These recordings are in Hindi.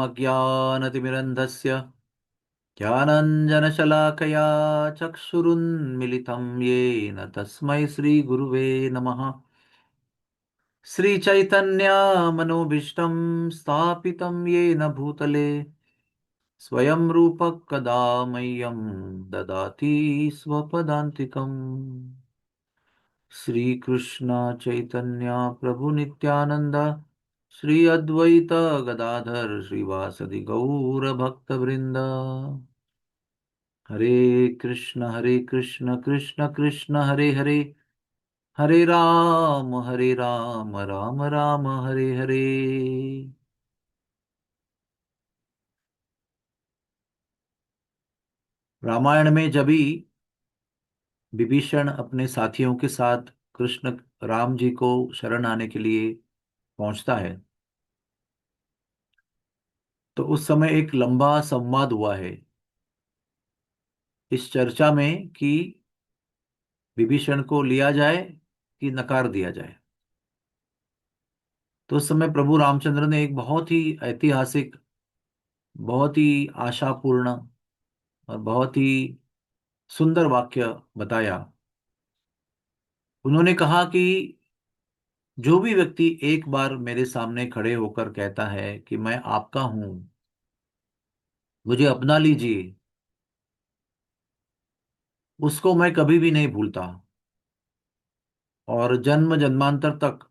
अज्ञानतिमिरन्धस्य ज्ञानाञ्जनशलाकया चक्षुरुन्मिलितं येन तस्मै श्रीगुरुवे नमः। श्रीचैतन्यमनोभीष्टं स्थापितं येन भूतले स्वयं रूपः कदा मह्यं ददाति स्वपदान्तिकम्। श्रीकृष्ण चैतन्य प्रभु नित्यानंद श्री अद्वैत गदाधर श्रीवासदि गौर भक्तवृंद। हरे कृष्ण कृष्ण कृष्ण हरे हरे, हरे राम राम राम हरे हरे। रामायण में जब भी विभीषण अपने साथियों के साथ कृष्ण राम जी को शरण आने के लिए पहुंचता है, तो उस समय एक लंबा संवाद हुआ है इस चर्चा में कि विभीषण को लिया जाए कि नकार दिया जाए। तो उस समय प्रभु रामचंद्र ने एक बहुत ही ऐतिहासिक, बहुत ही आशापूर्ण और बहुत ही सुंदर वाक्य बताया। उन्होंने कहा कि जो भी व्यक्ति एक बार मेरे सामने खड़े होकर कहता है कि मैं आपका हूं, मुझे अपना लीजिए, उसको मैं कभी भी नहीं भूलता और जन्म जन्मांतर तक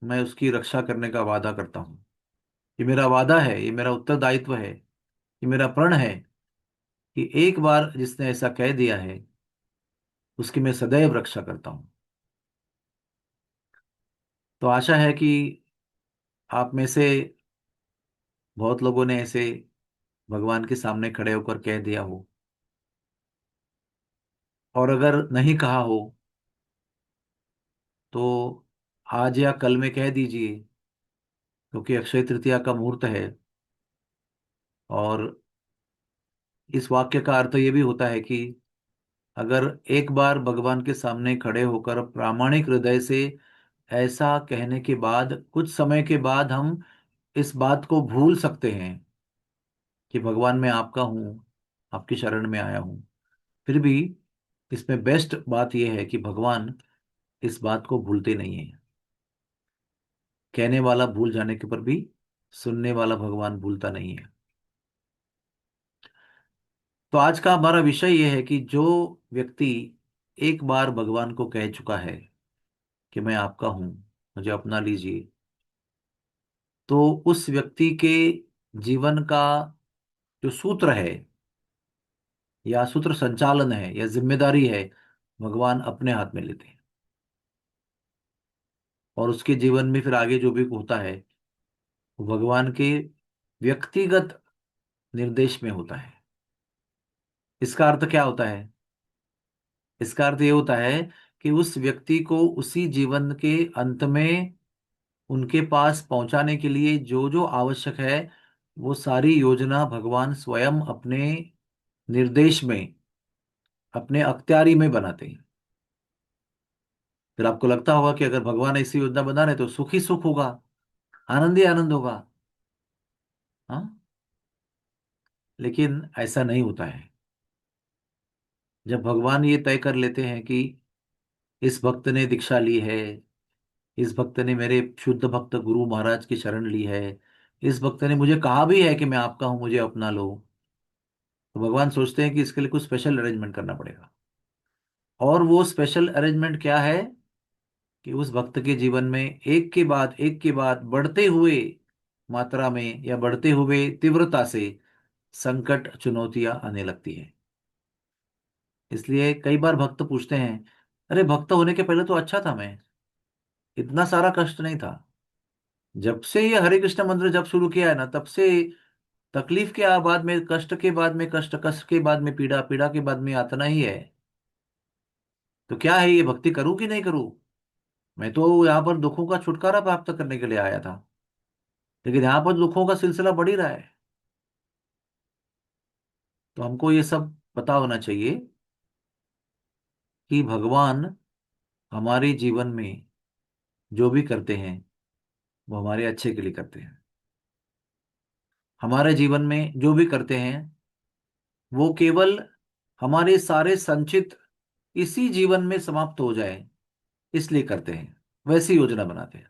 मैं उसकी रक्षा करने का वादा करता हूं। ये मेरा वादा है, ये मेरा उत्तरदायित्व है, ये मेरा प्रण है कि एक बार जिसने ऐसा कह दिया है उसकी मैं सदैव रक्षा करता हूं। तो आशा है कि आप में से बहुत लोगों ने ऐसे भगवान के सामने खड़े होकर कह दिया हो, और अगर नहीं कहा हो तो आज या कल में कह दीजिए, क्योंकि अक्षय तृतीया का मुहूर्त है। और इस वाक्य का अर्थ ये भी होता है कि अगर एक बार भगवान के सामने खड़े होकर प्रामाणिक हृदय से ऐसा कहने के बाद कुछ समय के बाद हम इस बात को भूल सकते हैं कि भगवान मैं आपका हूँ, आपकी शरण में आया हूँ। फिर भी इसमें बेस्ट बात यह है कि भगवान इस बात को भूलते नहीं है। कहने वाला भूल जाने के पर भी सुनने वाला भगवान भूलता नहीं है। तो आज का हमारा विषय यह है कि जो व्यक्ति एक बार भगवान को कह चुका है कि मैं आपका हूं, मुझे अपना लीजिए, तो उस व्यक्ति के जीवन का जो सूत्र है या सूत्र संचालन है या जिम्मेदारी है, भगवान अपने हाथ में लेते हैं। और उसके जीवन में फिर आगे जो भी होता है वो भगवान के व्यक्तिगत निर्देश में होता है। इसका अर्थ क्या होता है? इसका अर्थ ये होता है कि उस व्यक्ति को उसी जीवन के अंत में उनके पास पहुंचाने के लिए जो जो आवश्यक है वो सारी योजना भगवान स्वयं अपने निर्देश में, अपने अख्तियारी में बनाते हैं। फिर आपको लगता होगा कि अगर भगवान ऐसी योजना बना रहे तो सुख ही सुख होगा, आनंद ही आनंद होगा। हाँ, लेकिन ऐसा नहीं होता है। जब भगवान ये तय कर लेते हैं कि इस भक्त ने दीक्षा ली है, इस भक्त ने मेरे शुद्ध भक्त गुरु महाराज की शरण ली है, इस भक्त ने मुझे कहा भी है कि मैं आपका हूं, मुझे अपना लो, तो भगवान सोचते हैं कि इसके लिए कुछ स्पेशल अरेंजमेंट करना पड़ेगा। और वो स्पेशल अरेंजमेंट क्या है कि उस भक्त के जीवन में एक के बाद बढ़ते हुए मात्रा में या बढ़ते हुए तीव्रता से संकट चुनौतियां आने लगती है। इसलिए कई बार भक्त पूछते हैं, अरे भक्त होने के पहले तो अच्छा था, मैं इतना सारा कष्ट नहीं था। जब से ये हरे कृष्ण मंत्र जब शुरू किया है ना, तब से तकलीफ के बाद में कष्ट, के बाद में कष्ट, कष्ट के बाद में पीड़ा, पीड़ा के बाद में यातना ही है। तो क्या है, ये भक्ति करूं कि नहीं करूं? मैं तो यहाँ पर दुखों का छुटकारा प्राप्त करने के लिए आया था, लेकिन यहाँ पर दुखों का सिलसिला बढ़ ही रहा है। तो हमको ये सब पता होना चाहिए कि भगवान हमारे जीवन में जो भी करते हैं वो हमारे अच्छे के लिए करते हैं। हमारे जीवन में जो भी करते हैं वो केवल हमारे सारे संचित इसी जीवन में समाप्त हो जाए, इसलिए करते हैं, वैसी योजना बनाते हैं।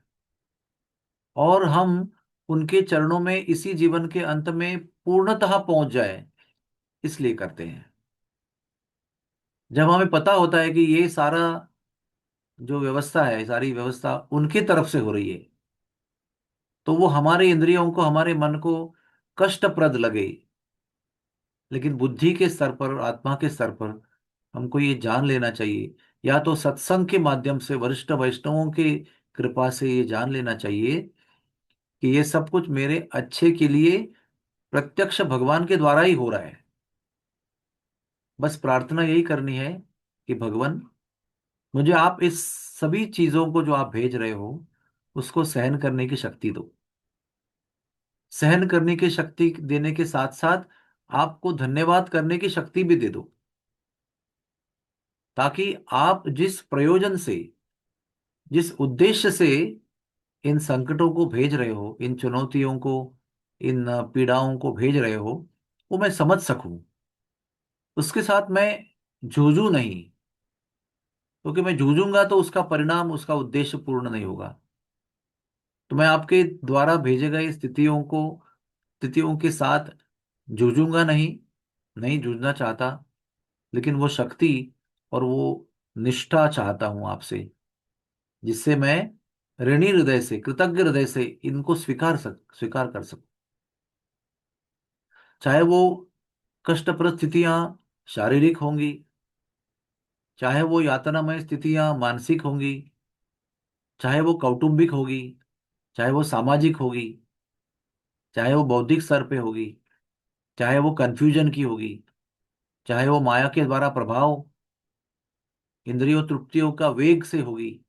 और हम उनके चरणों में इसी जीवन के अंत में पूर्णतः पहुंच जाए, इसलिए करते हैं। जब हमें पता होता है कि ये सारा जो व्यवस्था है, सारी व्यवस्था उनकी तरफ से हो रही है, तो वो हमारे इंद्रियों को, हमारे मन को कष्टप्रद लगे, लेकिन बुद्धि के स्तर पर और आत्मा के स्तर पर हमको ये जान लेना चाहिए, या तो सत्संग के माध्यम से, वरिष्ठ वैष्णवों की कृपा से ये जान लेना चाहिए कि ये सब कुछ मेरे अच्छे के लिए प्रत्यक्ष भगवान के द्वारा ही हो रहा है। बस प्रार्थना यही करनी है कि भगवान, मुझे आप इस सभी चीजों को जो आप भेज रहे हो उसको सहन करने की शक्ति दो। सहन करने की शक्ति देने के साथ साथ आपको धन्यवाद करने की शक्ति भी दे दो, ताकि आप जिस प्रयोजन से, जिस उद्देश्य से इन संकटों को भेज रहे हो, इन चुनौतियों को, इन पीड़ाओं को भेज रहे हो, वो मैं समझ सकूं, उसके साथ मैं जूझूं नहीं। क्योंकि मैं जूझूंगा तो उसका परिणाम, उसका उद्देश्य पूर्ण नहीं होगा। तो मैं आपके द्वारा भेजे गए स्थितियों के साथ जूझूंगा नहीं, नहीं जूझना चाहता, लेकिन वो शक्ति और वो निष्ठा चाहता हूं आपसे, जिससे मैं ऋणी हृदय से, कृतज्ञ हृदय से इनको स्वीकार कर सकूं। चाहे वो कष्टप्रद स्थितियां शारीरिक होंगी, चाहे वो यातनामय स्थितियां मानसिक होंगी, चाहे वो कौटुंबिक होगी, चाहे वो सामाजिक होगी, चाहे वो बौद्धिक स्तर पे होगी, चाहे वो कंफ्यूजन की होगी, चाहे वो माया के द्वारा प्रभाव, इंद्रियों तृप्तियों का वेग से होगी।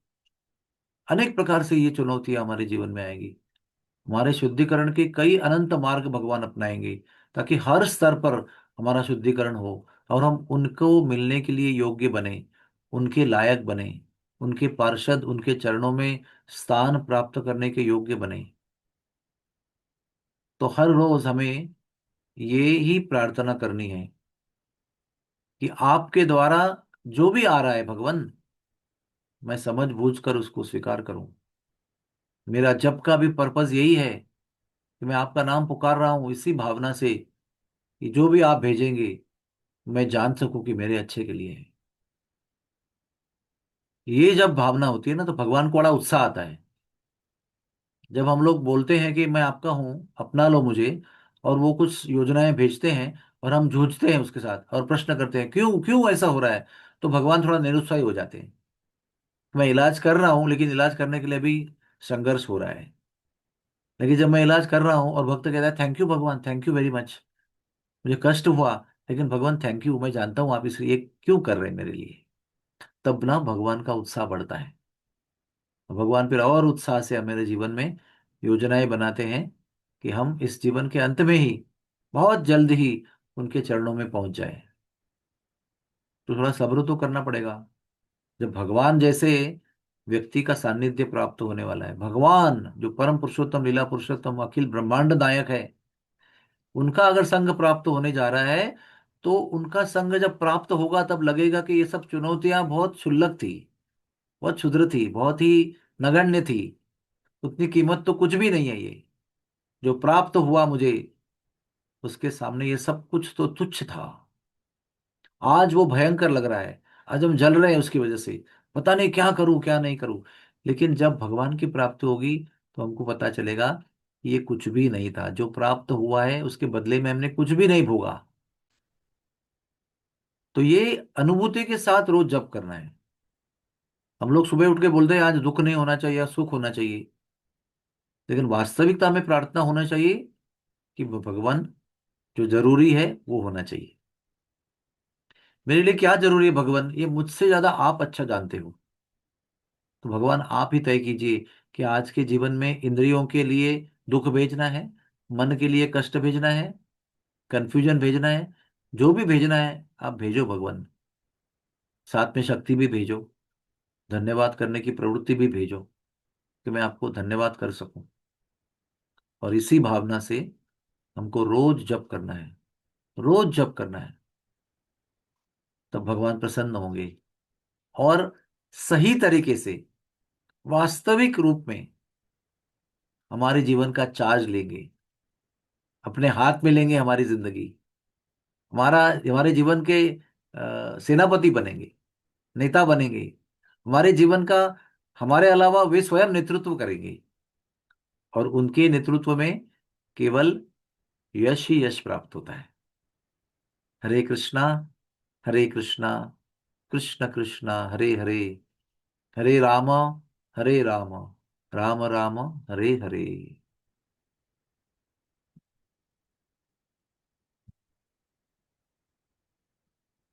अनेक प्रकार से ये चुनौतियां हमारे जीवन में आएगी। हमारे शुद्धिकरण के कई अनंत मार्ग भगवान अपनाएंगे, ताकि हर स्तर पर हमारा शुद्धिकरण हो और हम उनको मिलने के लिए योग्य बने, उनके लायक बने, उनके पार्षद, उनके चरणों में स्थान प्राप्त करने के योग्य बने। तो हर रोज हमें ये ही प्रार्थना करनी है कि आपके द्वारा जो भी आ रहा है भगवान, मैं समझ बूझ कर उसको स्वीकार करूं। मेरा जप का भी पर्पज यही है कि मैं आपका नाम पुकार रहा हूं इसी भावना से कि जो भी आप भेजेंगे मैं जान सकूं कि मेरे अच्छे के लिए है। ये जब भावना होती है ना, तो भगवान को बड़ा उत्साह आता है। जब हम लोग बोलते हैं कि मैं आपका हूं, अपना लो मुझे, और वो कुछ योजनाएं भेजते हैं और हम जूझते हैं उसके साथ और प्रश्न करते हैं क्यों क्यों ऐसा हो रहा है, तो भगवान थोड़ा निरुत्साही हो जाते हैं। मैं इलाज कर रहा हूं, लेकिन इलाज करने के लिए भी संघर्ष हो रहा है। लेकिन जब मैं इलाज कर रहा हूं और भक्त कहता है थैंक यू भगवान, थैंक यू वेरी मच, मुझे कष्ट हुआ, लेकिन भगवान थैंक यू, मैं जानता हूं आप इसलिए क्यों कर रहे हैं मेरे लिए, तब ना भगवान का उत्साह बढ़ता है। भगवान फिर और उत्साह से मेरे जीवन में योजनाएं बनाते हैं कि हम इस जीवन के अंत में ही, बहुत जल्द ही उनके चरणों में पहुंच जाए। तो थोड़ा सब्र तो करना पड़ेगा। जब भगवान जैसे व्यक्ति का सानिध्य प्राप्त होने वाला है, भगवान जो परम पुरुषोत्तम, लीला पुरुषोत्तम, अखिल ब्रह्मांड नायक है, उनका अगर संग प्राप्त होने जा रहा है, तो उनका संग जब प्राप्त होगा तब लगेगा कि ये सब चुनौतियां बहुत क्षुल्लक थी, बहुत क्षुद्र थी, बहुत ही नगण्य थी, उतनी कीमत तो कुछ भी नहीं है। ये जो प्राप्त हुआ मुझे, उसके सामने ये सब कुछ तो तुच्छ था। आज वो भयंकर लग रहा है, आज हम जल रहे हैं उसकी वजह से, पता नहीं क्या करूं क्या नहीं करूं। लेकिन जब भगवान की प्राप्ति होगी तो हमको पता चलेगा कि ये कुछ भी नहीं था, जो प्राप्त हुआ है उसके बदले में हमने कुछ भी नहीं भोगा। तो ये अनुभूति के साथ रोज जप करना है। हम लोग सुबह उठ के बोलते हैं आज दुख नहीं होना चाहिए, आज सुख होना चाहिए, लेकिन वास्तविकता में प्रार्थना होना चाहिए कि भगवान जो जरूरी है वो होना चाहिए। मेरे लिए क्या जरूरी है भगवान, ये मुझसे ज्यादा आप अच्छा जानते हो। तो भगवान आप ही तय कीजिए कि आज के जीवन में इंद्रियों के लिए दुख भेजना है, मन के लिए कष्ट भेजना है, कंफ्यूजन भेजना है, जो भी भेजना है आप भेजो भगवान। साथ में शक्ति भी भेजो, धन्यवाद करने की प्रवृत्ति भी भेजो, कि मैं आपको धन्यवाद कर सकूं। और इसी भावना से हमको रोज जप करना है, रोज जप करना है, तब भगवान प्रसन्न होंगे और सही तरीके से, वास्तविक रूप में हमारे जीवन का चार्ज लेंगे, अपने हाथ में लेंगे हमारी जिंदगी, हमारा हमारे जीवन के सेनापति बनेंगे, नेता बनेंगे, हमारे जीवन का, हमारे अलावा वे स्वयं नेतृत्व करेंगे और उनके नेतृत्व में केवल यश ही यश प्राप्त होता है। हरे कृष्णा, हरे कृष्णा, कृष्ण कृष्णा हरे हरे, हरे राम, हरे राम, राम राम हरे हरे।